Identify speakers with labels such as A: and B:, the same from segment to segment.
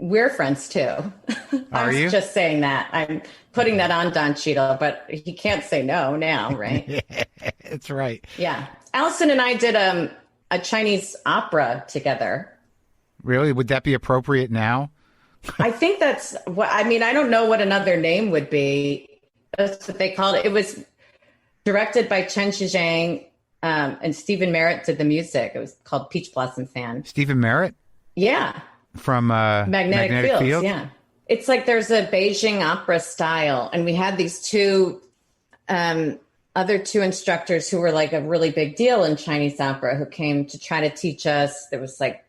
A: we're friends too. I
B: Are
A: was
B: you?
A: just saying that. I'm putting that on Don Cheadle, but he can't say no now, right?
B: Yeah, that's right.
A: Yeah. Allison and I did a Chinese opera together.
B: Really? Would that be appropriate now?
A: I think that's what I mean. I don't know what another name would be. That's what they called it. It was directed by Chen Shizhang, and Stephen Merritt did the music. It was called Peach Blossom Fan.
B: Stephen Merritt
A: Yeah.
B: from
A: Magnetic Fields. Yeah. It's like there's a Beijing opera style. And we had these other two instructors who were like a really big deal in Chinese opera who came to try to teach us. There was like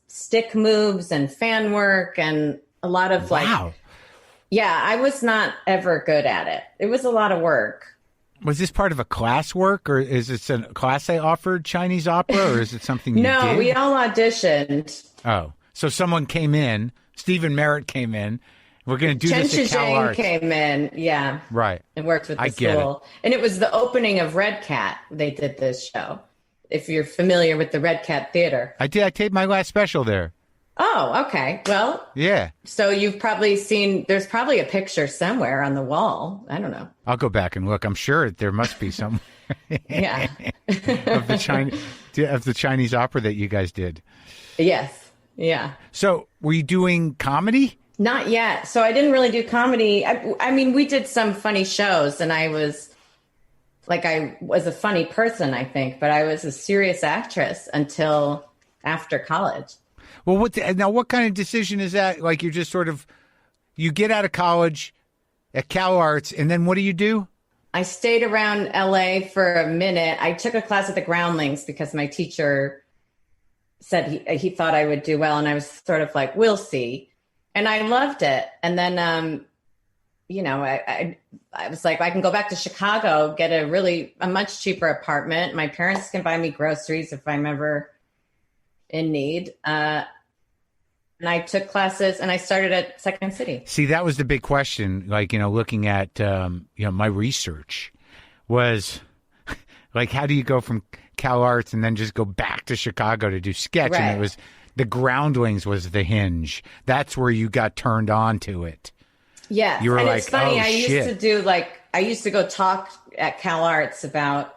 A: stick moves and fan work and a lot of
B: Wow.
A: Yeah, I was not ever good at it. It was a lot of work.
B: Was this part of a class work, or is this a class they offered Chinese opera, or is it something you
A: No,
B: did?
A: we all auditioned.
B: Oh, so someone came in, Stephen Merritt came in. We're going to do
A: Chen
B: this at Cal
A: Shizhang
B: Arts.
A: came in, yeah.
B: Right.
A: And worked with the
B: I get
A: school. And it was the opening of Red Cat. They did this show. If you're familiar with the Red Cat Theater.
B: I did. I taped my last special there.
A: Oh, okay. Well,
B: yeah.
A: So you've probably seen, there's probably a picture somewhere on the wall. I don't know.
B: I'll go back and look. I'm sure there must be some.
A: Yeah.
B: of the Chinese opera that you guys did.
A: Yes. Yeah.
B: So were you doing comedy?
A: Not yet. So I didn't really do comedy. I mean, we did some funny shows and I was a funny person, I think, but I was a serious actress until after college.
B: Well, what kind of decision is that? Like you're just sort of, you get out of college at Cal Arts and then what do you do?
A: I stayed around LA for a minute. I took a class at the Groundlings because my teacher said he thought I would do well. And I was sort of like, we'll see. And I loved it. And then, I was like, I can go back to Chicago, get a much cheaper apartment. My parents can buy me groceries if I'm ever in need. And I took classes and I started at Second City.
B: See, that was the big question. Like, looking at, my research was like, how do you go from Cal Arts and then just go back to Chicago to do sketch?
A: Right.
B: And it was the Groundlings was the hinge. That's where you got turned on to it.
A: Yeah.
B: You were
A: and
B: like,
A: it's funny.
B: oh,
A: I used to go talk at Cal Arts about,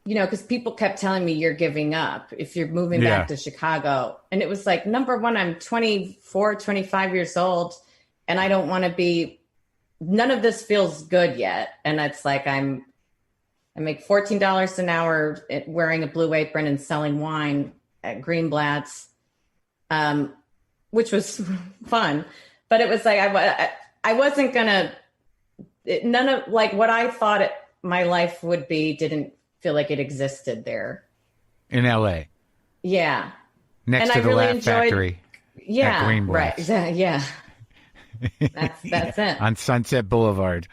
A: because people kept telling me you're giving up if you're moving back to Chicago. And it was like, number one, I'm 24, 25 years old and I don't want to be, none of this feels good yet. And it's like, I make $14 an hour wearing a blue apron and selling wine at Greenblatt's, which was fun, but it was like, I wasn't gonna, none of like what I thought my life would be didn't feel like it existed there.
B: In LA.
A: Yeah.
B: Next
A: and
B: to
A: I
B: the
A: really
B: Laugh Factory.
A: Yeah.
B: At Greenblatt's.
A: Right. Yeah. That's it.
B: On Sunset Boulevard.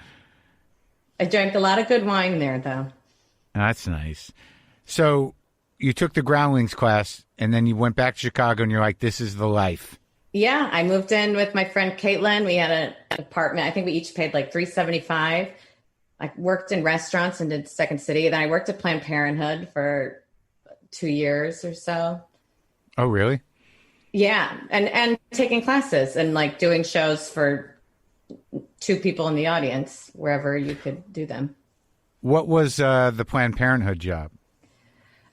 A: I drank a lot of good wine there though.
B: That's nice. So you took the Groundlings class and then you went back to Chicago and you're like, this is the life.
A: Yeah. I moved in with my friend Caitlin. We had an apartment. I think we each paid like $375. I worked in restaurants and did Second City. Then I worked at Planned Parenthood for 2 years or so.
B: Oh, really?
A: Yeah. And taking classes and like doing shows for 2 people in the audience, wherever you could do them.
B: What was the Planned Parenthood job?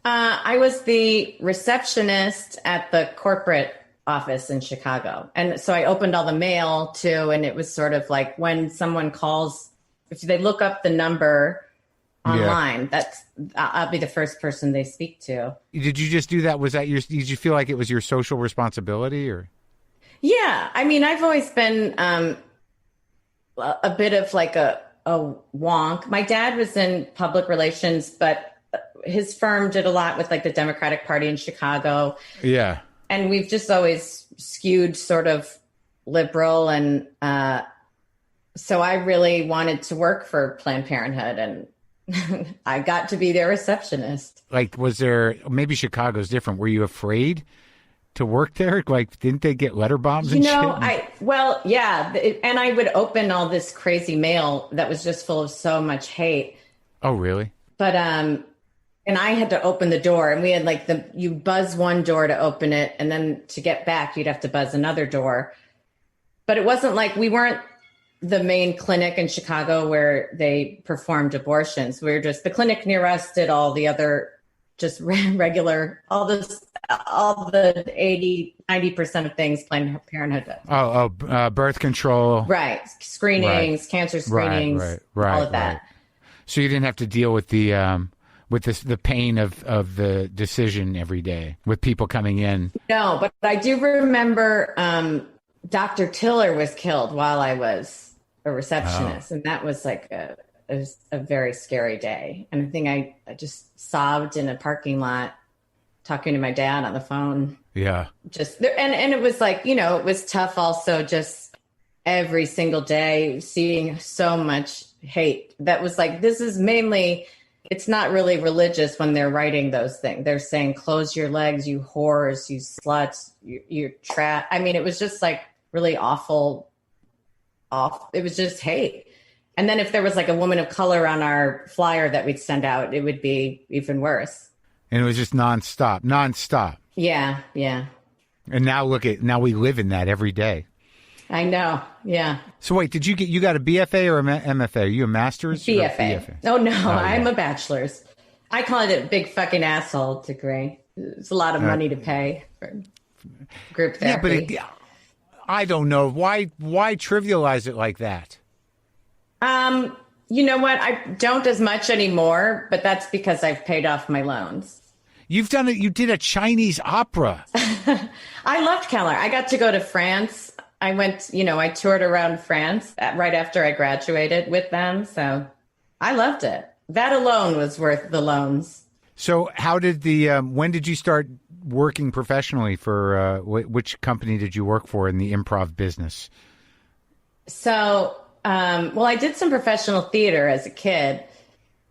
A: I was the receptionist at the corporate office in Chicago. And so I opened all the mail too. And it was sort of like when someone calls, if they look up the number online, I'll be the first person they speak to.
B: Did you just do that? Did you feel like it was your social responsibility or?
A: Yeah. I mean, I've always been a bit of like a wonk. My dad was in public relations, but his firm did a lot with like the Democratic Party in Chicago.
B: Yeah.
A: And we've just always skewed sort of liberal. And so I really wanted to work for Planned Parenthood and I got to be their receptionist.
B: Like, maybe Chicago's different. Were you afraid to work there? Like, didn't they get letter bombs and shit?
A: And I would open all this crazy mail that was just full of so much hate.
B: Oh, really?
A: But and I had to open the door, and we had like you buzz one door to open it, and then to get back, you'd have to buzz another door. But it wasn't like we weren't the main clinic in Chicago where they performed abortions. We were just the clinic near us did all the other just regular, all the 90% of things Planned Parenthood does.
B: Birth control.
A: Right. Screenings,
B: right.
A: cancer screenings, all of that.
B: Right. So you didn't have to deal with the pain of the decision every day with people coming in.
A: No, but I do remember Dr. Tiller was killed while I was a receptionist. And that was like a very scary day. And I think I just sobbed in a parking lot talking to my dad on the phone.
B: Yeah.
A: Just there, and it was like, it was tough also just every single day seeing so much hate. That was like, this is mainly, it's not really religious when they're writing those things. They're saying, close your legs, you whores, you sluts, you're trash. I mean, it was just like really awful. It was just hate. And then if there was like a woman of color on our flyer that we'd send out, it would be even worse.
B: And it was just nonstop.
A: Yeah.
B: And now now we live in that every day.
A: I know. Yeah.
B: So wait, you got a BFA or a MFA? Are you a master's?
A: BFA. Oh, no, I'm a bachelor's. I call it a big fucking asshole degree. It's a lot of money to pay for group therapy.
B: Yeah, but I don't know. Why trivialize it like that?
A: You know what? I don't as much anymore, but that's because I've paid off my loans.
B: You've done it. You did a Chinese opera.
A: I loved CalArts. I got to go to France. I went, I toured around France right after I graduated with them. So I loved it. That alone was worth the loans.
B: So how did when did you start working professionally for, which company did you work for in the improv business?
A: So, I did some professional theater as a kid.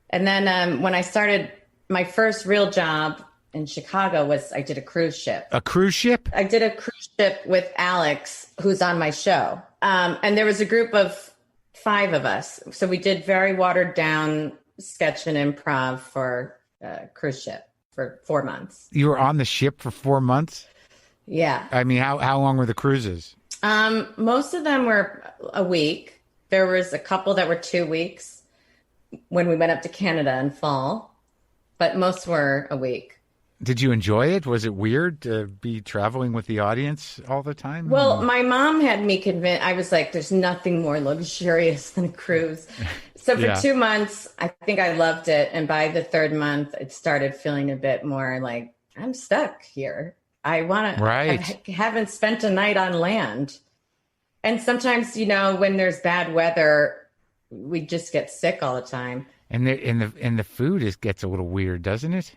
A: And then when I started my first real job in Chicago I did a cruise ship.
B: A cruise ship?
A: I did a cruise ship with Alex, who's on my show. And there was a group of 5 of us. So we did very watered down sketch and improv for a cruise ship for 4 months.
B: You were on the ship for 4 months?
A: Yeah.
B: I mean, how long were the cruises?
A: Most of them were a week. There was a couple that were 2 weeks when we went up to Canada in fall, but most were a week.
B: Did you enjoy it? Was it weird to be traveling with the audience all the time?
A: Well, my mom had me convinced. I was like, there's nothing more luxurious than a cruise. So for 2 months, I think I loved it. And by the 3rd month, it started feeling a bit more like, I'm stuck here. I haven't spent a night on land. And sometimes, when there's bad weather, we just get sick all the time.
B: And the food gets a little weird, doesn't it?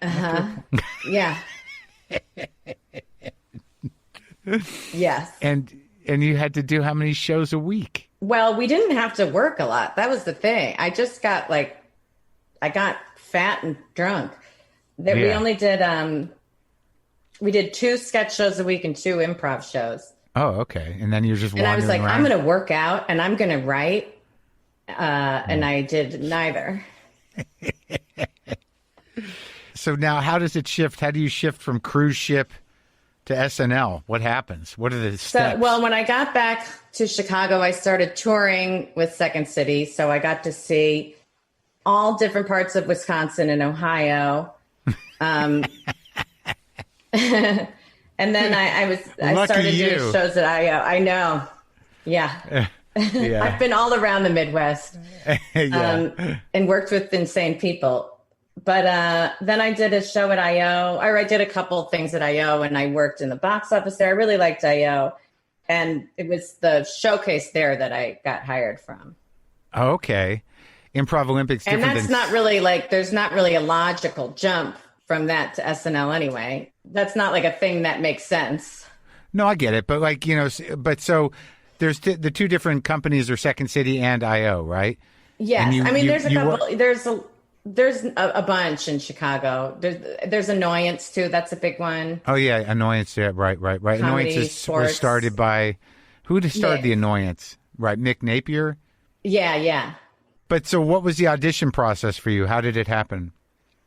A: Yeah. Yes.
B: And you had to do how many shows a week?
A: Well, we didn't have to work a lot. That was the thing. I just got I got fat and drunk. We only did we did 2 sketch shows a week and 2 improv shows.
B: Oh, okay. And then you're just wandering around.
A: And I was like, I'm going to work out and I'm going to write. And I did neither.
B: So now how does it shift? How do you shift from cruise ship to SNL? What happens? What are the steps?
A: Well, when I got back to Chicago, I started touring with Second City. So I got to see all different parts of Wisconsin and Ohio. And then I started doing shows at IO. I know. Yeah.
B: Yeah.
A: I've been all around the Midwest and worked with insane people. But then I did a show at IO, or I did a couple things at IO, and I worked in the box office there. I really liked IO. And it was the showcase there that I got hired from.
B: Oh, okay. Improv Olympics.
A: And that's not really there's not really a logical jump from that to SNL anyway. That's not like a thing that makes sense.
B: No, I get it. But so there's the 2 different companies are Second City and IO, right?
A: Yes. There's a couple, there's a bunch in Chicago. There's Annoyance too. That's a big one.
B: Oh yeah. Annoyance. Yeah. Right.
A: Comedy,
B: Annoyance was started by, who started the Annoyance? Right. Mick Napier.
A: Yeah.
B: But so what was the audition process for you? How did it happen?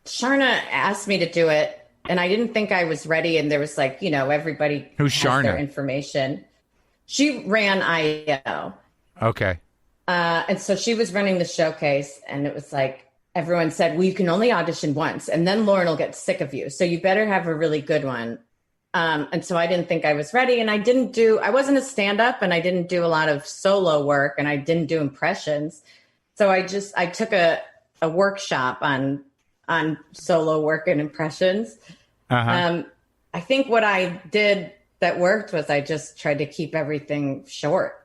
A: Sharna asked me to do it, and I didn't think I was ready. And there was like, everybody
B: Who's
A: has their
B: Sharna?
A: information. She ran IEO.
B: Okay.
A: And so she was running the showcase, and it was like, everyone said, well, you can only audition once, and then Lauren will get sick of you. So you better have a really good one. And so I didn't think I was ready, and I wasn't a stand-up, and I didn't do a lot of solo work, and I didn't do impressions. So I took a workshop on solo work and impressions.
B: Uh-huh.
A: I think what I did that worked was I just tried to keep everything short.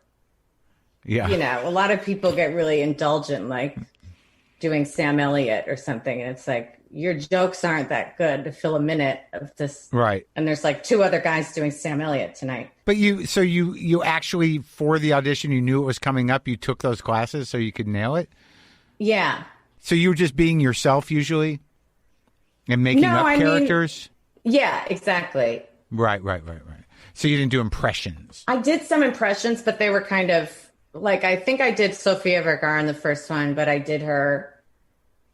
B: Yeah.
A: A lot of people get really indulgent, like doing Sam Elliott or something. And it's like, your jokes aren't that good to fill a minute of this.
B: Right.
A: And there's like 2 other guys doing Sam Elliott tonight.
B: But you actually, for the audition, you knew it was coming up. You took those classes so you could nail it?
A: Yeah.
B: So you were just being yourself usually and making up characters?
A: Yeah, exactly.
B: Right. So you didn't do impressions?
A: I did some impressions, but they were kind of like, I think I did Sofia Vergara in the first one, but I did her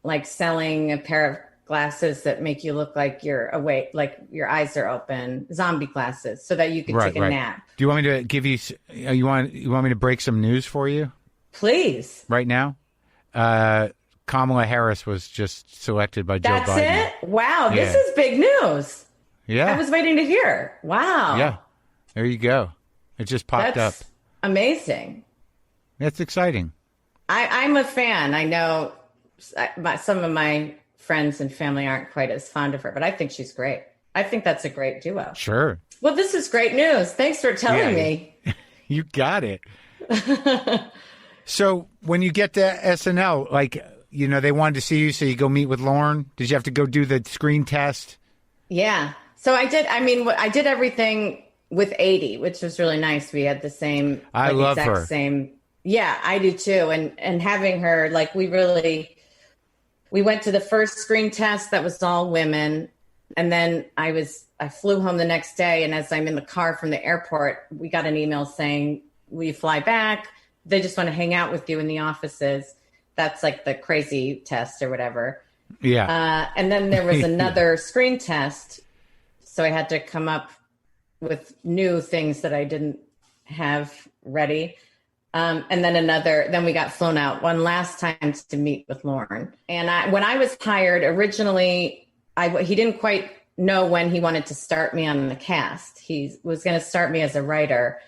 A: like selling a pair of glasses that make you look like you're awake, like your eyes are open, zombie glasses, so that you could take a nap.
B: Do you want me to give you? You want me to break some news for you?
A: Please.
B: Right now, Kamala Harris was just selected by Joe Biden.
A: That's it? Wow, this is big news.
B: Yeah,
A: I was waiting to hear. Wow.
B: Yeah, there you go. It just popped up.
A: Amazing.
B: That's exciting.
A: I'm a fan. I know some of my friends and family aren't quite as fond of her, but I think she's great. I think that's a great duo.
B: Sure.
A: Well, this is great news. Thanks for telling me.
B: You got it. So when you get to SNL, like, they wanted to see you, so you go meet with Lauren. Did you have to go do the screen test?
A: Yeah. So I did. I mean, I did everything with 80, which was really nice. We had the same.
B: I love her.
A: Same. Yeah, I do too. And having her, like, we went to the first screen test that was all women. And then I flew home the next day. And as I'm in the car from the airport, we got an email saying, will you fly back? They just want to hang out with you in the offices. That's like the crazy test or whatever.
B: Yeah.
A: And then there was another screen test. So I had to come up with new things that I didn't have ready. And then we got flown out one last time to meet with Lauren. And when I was hired originally, he didn't quite know when he wanted to start me on the cast. He was going to start me as a writer.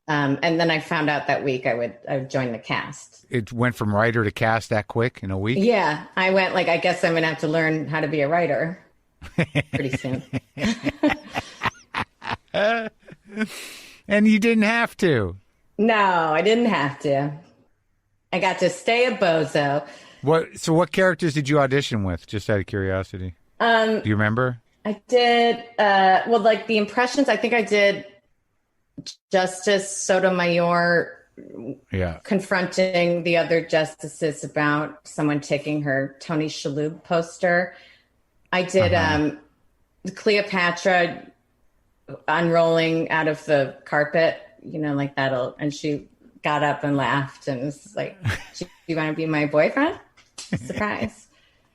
A: And then I found out that week I would join the cast.
B: It went from writer to cast that quick in a week?
A: Yeah. I went I guess I'm going to have to learn how to be a writer pretty soon.
B: And you didn't have to.
A: No, I didn't have to. I got to stay a bozo.
B: What characters did you audition with, just out of curiosity? Do you remember?
A: I did, like the impressions, I think I did Justice Sotomayor confronting the other justices about someone taking her Tony Shalhoub poster. I did Cleopatra unrolling out of the carpet, like that'll, and she got up and laughed and was like, do you want to be my boyfriend? Surprise.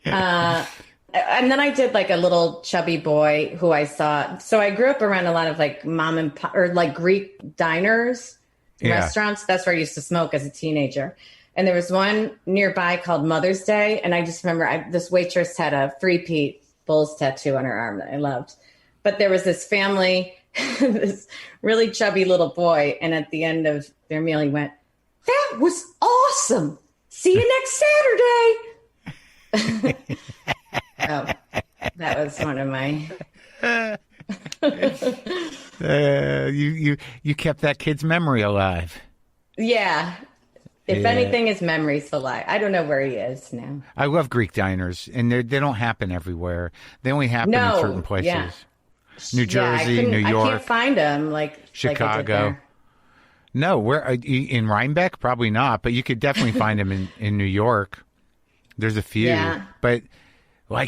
A: And then I did like a little chubby boy who I saw. So I grew up around a lot of like mom and pop, or like Greek diners, restaurants. That's where I used to smoke as a teenager. And there was one nearby called Mother's Day. And I just remember this waitress had a three-peat Bulls tattoo on her arm that I loved. But there was this family, this really chubby little boy. And at the end of their meal, he went, "That was awesome. See you next Saturday." Oh, that was one of my.
B: You kept that kid's memory alive.
A: Yeah. If anything, his memory's alive. I don't know where he is now.
B: I love Greek diners, and they don't happen everywhere. They only happen in certain places.
A: Yeah.
B: New Jersey, New York.
A: I can't find them like
B: Chicago.
A: Like
B: no, where in Rhinebeck? Probably not, but you could definitely find them in New York. There's a few, but I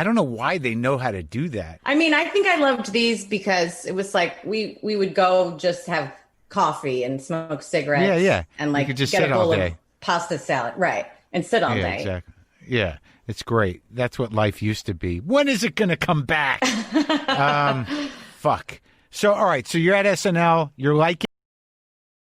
B: don't know why they know how to do that.
A: I mean, I think I loved these because it was like we would go just have coffee and smoke cigarettes.
B: Yeah.
A: And like
B: you could just
A: get
B: sit
A: a bowl
B: all day.
A: of pasta salad, right? And sit all day.
B: Exactly. Yeah, it's great. That's what life used to be. When is it going to come back? Fuck. So, all right. So you're at SNL. You're liking